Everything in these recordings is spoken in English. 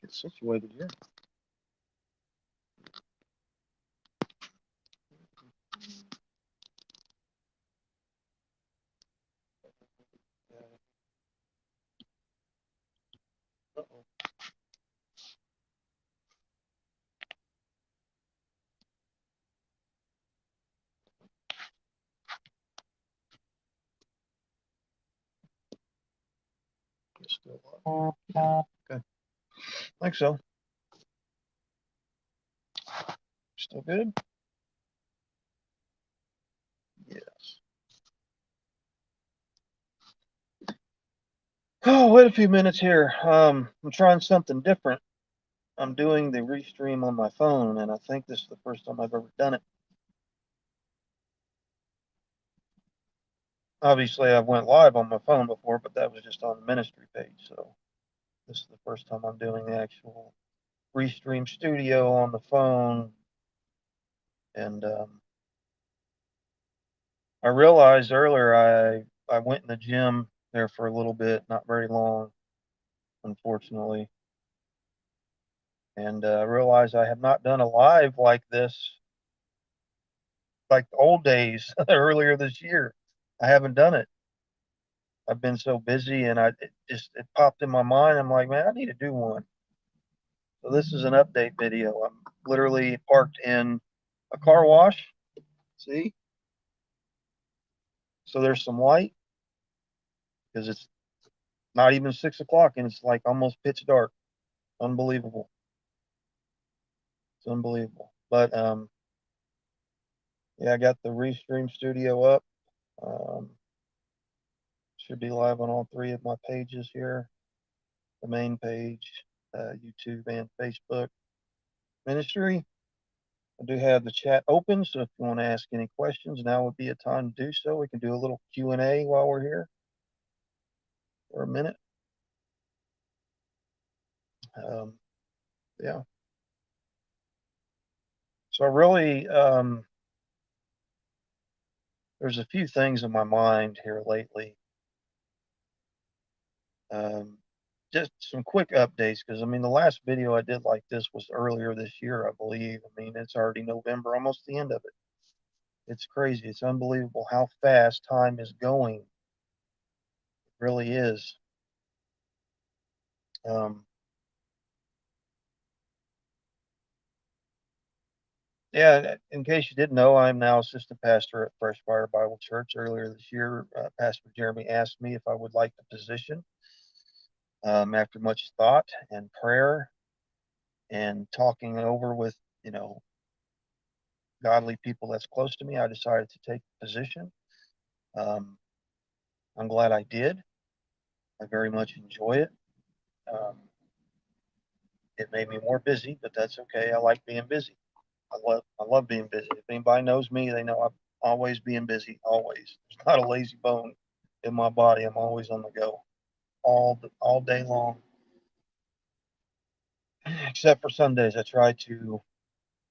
Get situated here. Uh-oh. It's still on. Yeah. Okay. I think so. Still good? Yes. Oh, wait a few minutes here. I'm trying something different. I'm doing the restream on my phone, and I think this is the first time I've ever done it. Obviously, I went live on my phone before, but that was just on the ministry page. So this is the first time I'm doing the actual Restream Studio on the phone. And I realized earlier I went in the gym there for a little bit, not very long, unfortunately. And I realized I have not done a live like this, like the old days earlier this year. I haven't done it. I've been so busy, and it popped in my mind. I'm like, man, I need to do one. So this is an update video. I'm literally parked in a car wash. See? So there's some light because it's not even 6 o'clock and it's like almost pitch dark. Unbelievable. It's unbelievable. But yeah, I got the Restream Studio up. Um, should be live on all three of my pages here. The main page, YouTube and Facebook ministry. I do have the chat open, so if you want to ask any questions, now would be a time to do so. We can do a little Q&A while we're here for a minute. Yeah. So really, there's a few things in my mind here lately. Just some quick updates, because I mean, the last video I did like this was earlier this year, I believe. I mean, it's already November, almost the end of it. It's crazy. It's unbelievable how fast time is going. It really is. Yeah, in case you didn't know, I'm now assistant pastor at Fresh Fire Bible Church. Earlier this year, Pastor Jeremy asked me if I would like the position. After much thought and prayer and talking over with, godly people that's close to me, I decided to take the position. I'm glad I did. I very much enjoy it. Um, it made me more busy, but that's okay. I like being busy. I love being busy. If anybody knows me, they know I'm always being busy. Always. There's not a lazy bone in my body. I'm always on the go, all day long. Except for Sundays, I try to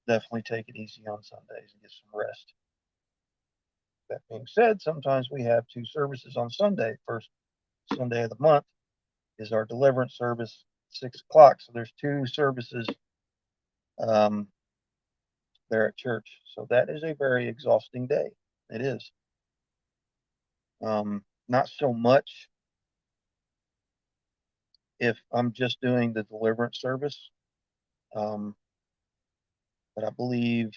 definitely take it easy on Sundays and get some rest. That being said, sometimes we have two services on Sunday. First Sunday of the month is our deliverance service, 6 o'clock. So there's two services um, there at church. So that is a very exhausting day. It is. Not so much if I'm just doing the deliverance service, um, but I believe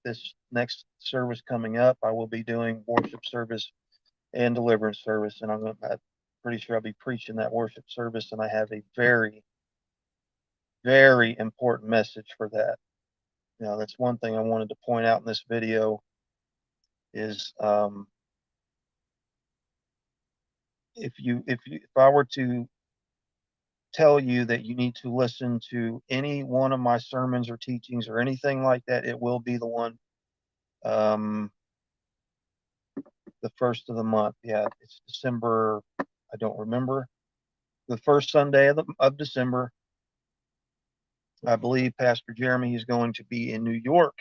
this next service coming up, I will be doing worship service and deliverance service, and I'm pretty sure I'll be preaching that worship service, and I have a very, very important message for that. That's one thing I wanted to point out in this video is if I were to tell you that you need to listen to any one of my sermons or teachings or anything like that, it will be the one, the first of the month. Yeah, it's December. I don't remember. The first Sunday of December. I believe Pastor Jeremy is going to be in New York,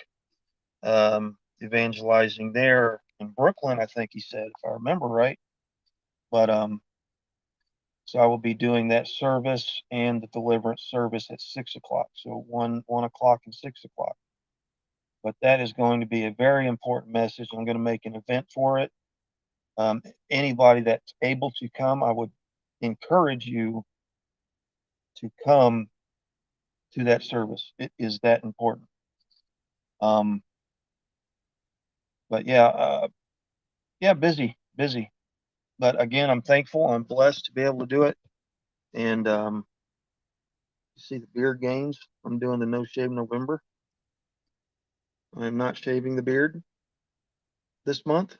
evangelizing there in Brooklyn, I think he said, if I remember right. But So I will be doing that service and the deliverance service at 6 o'clock. So 1 o'clock and 6 o'clock. But that is going to be a very important message. I'm going to make an event for it. Anybody that's able to come, I would encourage you to come to that service. It is that important. But yeah, busy. But again, I'm thankful. I'm blessed to be able to do it. And you see the beard gains. I'm doing the No Shave November. I'm not shaving the beard this month.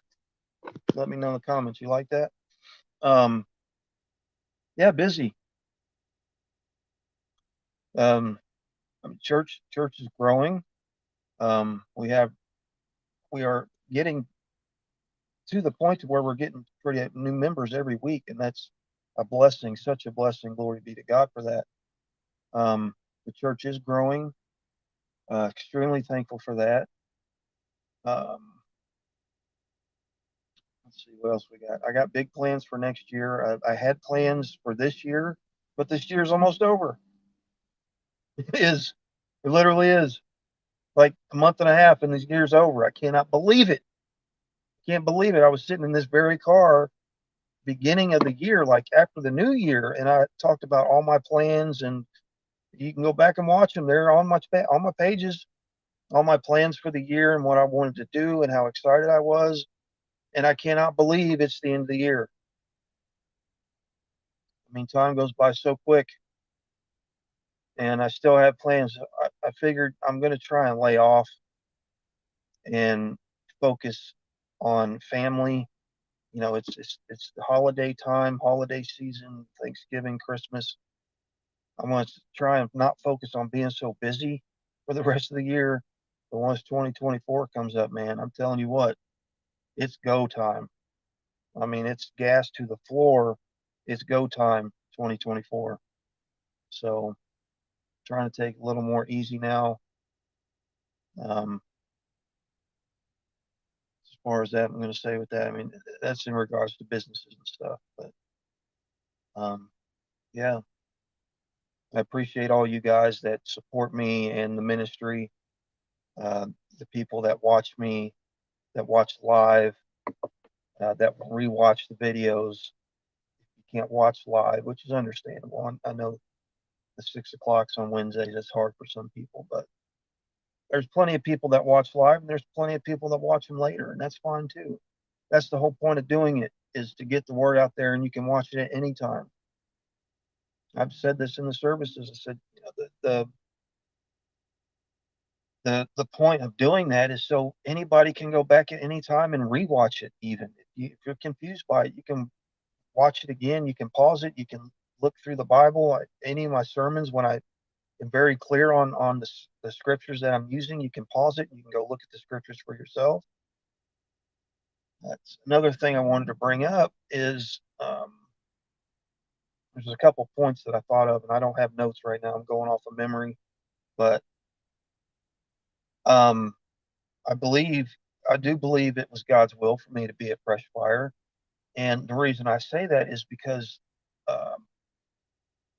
Let me know in the comments. You like that? Yeah, busy. Church is growing. We are getting to the point to where we're getting pretty new members every week, and that's a blessing, such a blessing. Glory be to God for that. The church is growing. Extremely thankful for that. Let's see what else we got. I got big plans for next year. I had plans for this year, but this year's almost over. It is. It literally is. Like a month and a half, and this year's over. I cannot believe it. Can't believe it. I was sitting in this very car beginning of the year, like after the new year, and I talked about all my plans, and you can go back and watch them. They're on my pages, all my plans for the year and what I wanted to do and how excited I was. And I cannot believe it's the end of the year. I mean, time goes by so quick, and I still have plans. I figured I'm going to try and lay off and focus on family. You know, it's the holiday time, holiday season, Thanksgiving, Christmas. I want to try and not focus on being so busy for the rest of the year. But once 2024 comes up, man, I'm telling you what, it's go time. I mean, it's gas to the floor. It's go time 2024. So trying to take a little more easy now. As far as that, I'm going to say with that, I mean, that's in regards to businesses and stuff. But yeah, I appreciate all you guys that support me and the ministry, the people that watch me, that watch live, that rewatch the videos. You can't watch live, which is understandable. I know the 6 o'clocks on Wednesdays, that's hard for some people, but there's plenty of people that watch live, and there's plenty of people that watch them later, and that's fine too. That's the whole point of doing it, is to get the word out there, and you can watch it at any time. I've said this in the services. I said, you know, the point of doing that is so anybody can go back at any time and rewatch it. Even if you're confused by it, you can watch it again. You can pause it. You can look through the Bible. Any of my sermons, when I am very clear on the scriptures that I'm using, you can pause it. You can go look at the scriptures for yourself. That's another thing I wanted to bring up is there's a couple points that I thought of, and I don't have notes right now. I'm going off of memory, but I do believe it was God's will for me to be at Fresh Fire. And the reason I say that is because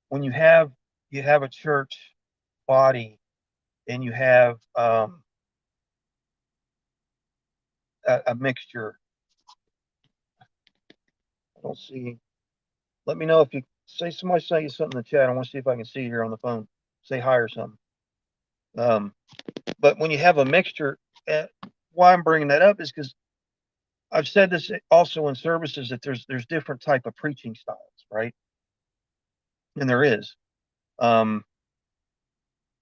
when you have a church body and you have a mixture. I don't see. Let me know if you somebody say something in the chat. I want to see if I can see you here on the phone. Say hi or something. But when you have a mixture, why I'm bringing that up is because I've said this also in services that there's different type of preaching styles, right? And there is.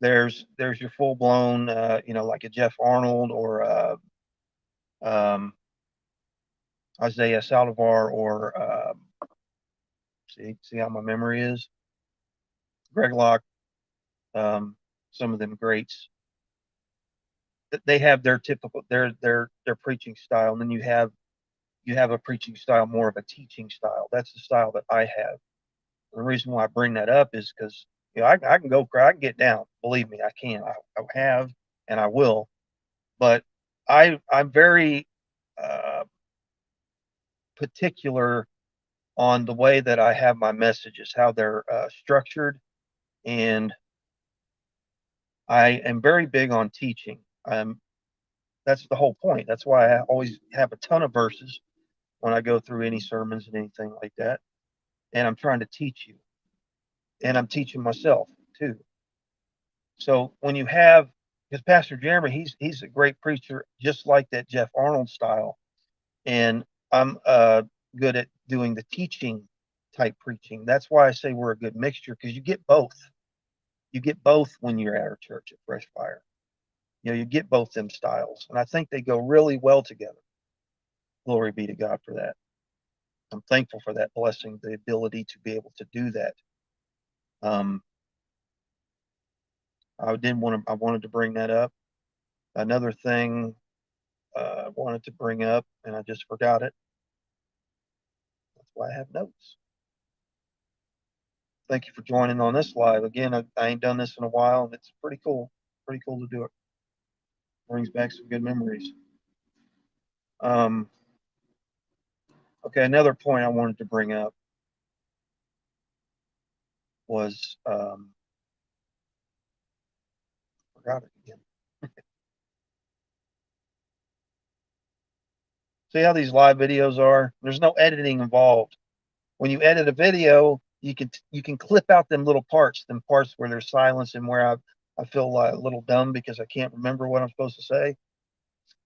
There's your full blown, like a Jeff Arnold or Isaiah Saldivar or see how my memory is. Greg Locke, some of them greats. They have their typical their preaching style, and then you have a preaching style, more of a teaching style. That's the style that I have. The reason why I bring that up is because I can go cry, I can get down. Believe me, I can. I have, and I will. But I'm very particular on the way that I have my messages, how they're structured, and I am very big on teaching. That's the whole point. That's why I always have a ton of verses when I go through any sermons and anything like that. And I'm trying to teach you, and I'm teaching myself too. So when you have, because Pastor Jeremy, he's a great preacher, just like that Jeff Arnold style, and I'm good at doing the teaching type preaching. That's why I say we're a good mixture, because you get both. You get both when you're at our church at Fresh Fire. You get both them styles, and I think they go really well together. Glory be to God for that. I'm thankful for that blessing, the ability to be able to do that. Um, I wanted to bring that up. Another thing I wanted to bring up, and I just forgot it. That's why I have notes. Thank you for joining on this live. Again, I ain't done this in a while, and it's pretty cool. Pretty cool to do it. Brings back some good memories. Okay, another point I wanted to bring up was forgot it again. See how these live videos are? There's no editing involved. When you edit a video, you can clip out them little parts, them parts where there's silence and where I feel a little dumb because I can't remember what I'm supposed to say.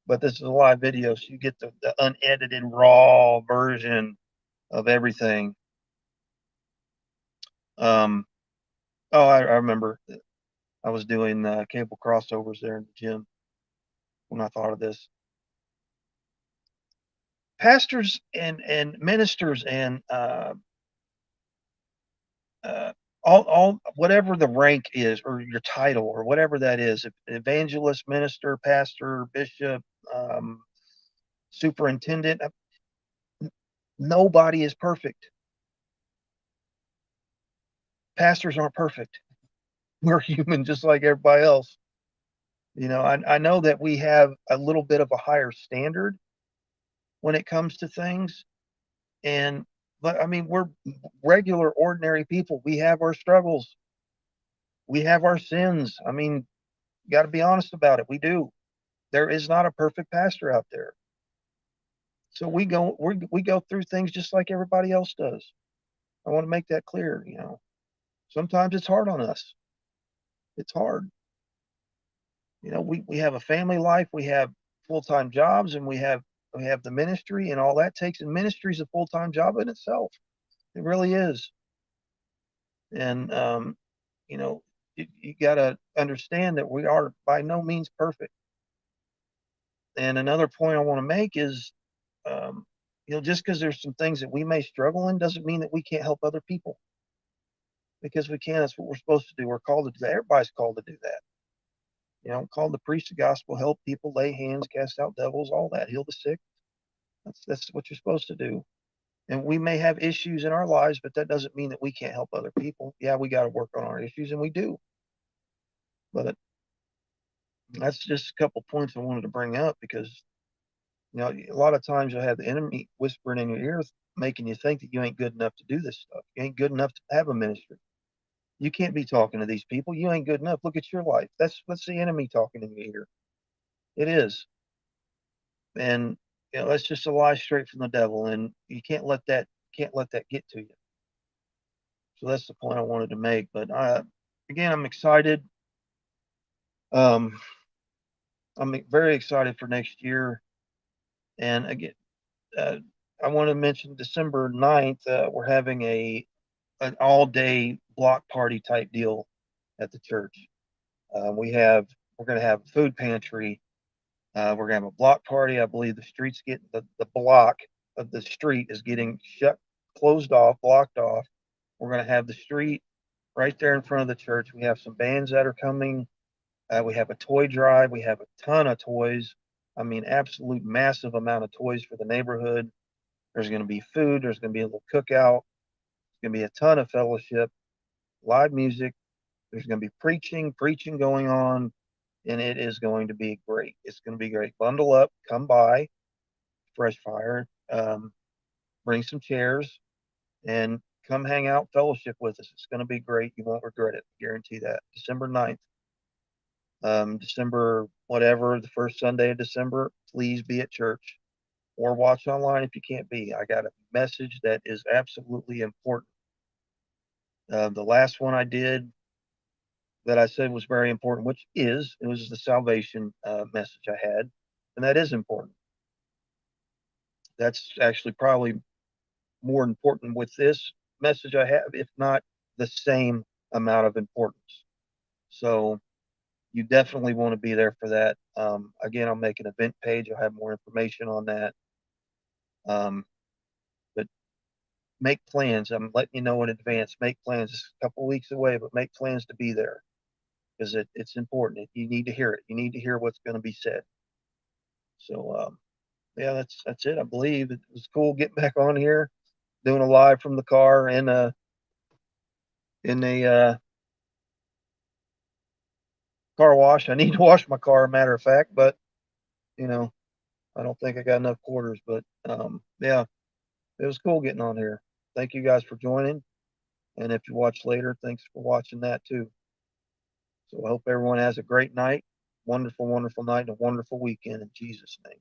But this is a live video, so you get the unedited, raw version of everything. Oh, I remember. I was doing cable crossovers there in the gym when I thought of this. Pastors and ministers and all whatever the rank is, or your title, or whatever that is, evangelist, minister, pastor, bishop, um, superintendent, nobody is perfect. Pastors aren't perfect. We're human just like everybody else. I know that we have a little bit of a higher standard when it comes to things, but I mean, we're regular, ordinary people. We have our struggles. We have our sins. I mean, you got to be honest about it. We do. There is not a perfect pastor out there. So we go through things just like everybody else does. I want to make that clear. Sometimes it's hard on us. It's hard. We have a family life, we have full-time jobs, and we have the ministry and all that takes. And ministry is a full-time job in itself. It really is. And you know, you got to understand that we are by no means perfect. And another point I want to make is, um, just because there's some things that we may struggle in doesn't mean that we can't help other people, because we can. That's what we're supposed to do. We're called to do that. Everybody's called to do that. Called to preach the gospel, help people, lay hands, cast out devils, all that, heal the sick. That's what you're supposed to do. And we may have issues in our lives, but that doesn't mean that we can't help other people. Yeah, we got to work on our issues, and we do. But that's just a couple points I wanted to bring up, because a lot of times you'll have the enemy whispering in your ear, making you think that you ain't good enough to do this stuff. You ain't good enough to have a ministry. You can't be talking to these people. You ain't good enough. Look at your life. That's the enemy talking in your ear. It is. And that's just a lie straight from the devil, and you can't let that get to you. So that's the point I wanted to make. But again, I'm excited. Um, I'm very excited for next year. And again, uh, I want to mention December 9th, we're having an all-day block party type deal at the church. We're going to have a food pantry. We're going to have a block party. I believe the block of the street is getting closed off, blocked off. We're going to have the street right there in front of the church. We have some bands that are coming. We have a toy drive. We have a ton of toys. I mean, absolute massive amount of toys for the neighborhood. There's going to be food. There's going to be a little cookout. There's going to be a ton of fellowship, live music. There's going to be preaching going on, and it is going to be great. It's going to be great. Bundle up, come by Fresh Fire, bring some chairs, and come hang out, fellowship with us. It's going to be great. You won't regret it. Guarantee that. December 9th, December whatever, the first Sunday of December, please be at church or watch online if you can't be. I got a message that is absolutely important. The last one I did that I said was very important, which it was the salvation message I had, and that is important. That's actually probably more important with this message I have, if not the same amount of importance. So you definitely want to be there for that. Again, I'll make an event page. I'll have more information on that. But make plans. I'm letting you know in advance. Make plans. It's a couple weeks away, but make plans to be there because it's important. You need to hear it. You need to hear what's going to be said. So yeah, that's it. I believe it was cool getting back on here, doing a live from the car in a car wash. I need to wash my car, matter of fact, but you know, I don't think I got enough quarters. But yeah, it was cool getting on here. Thank you guys for joining. And if you watch later, thanks for watching that too. So I hope everyone has a great night, wonderful, wonderful night, and a wonderful weekend in Jesus' name.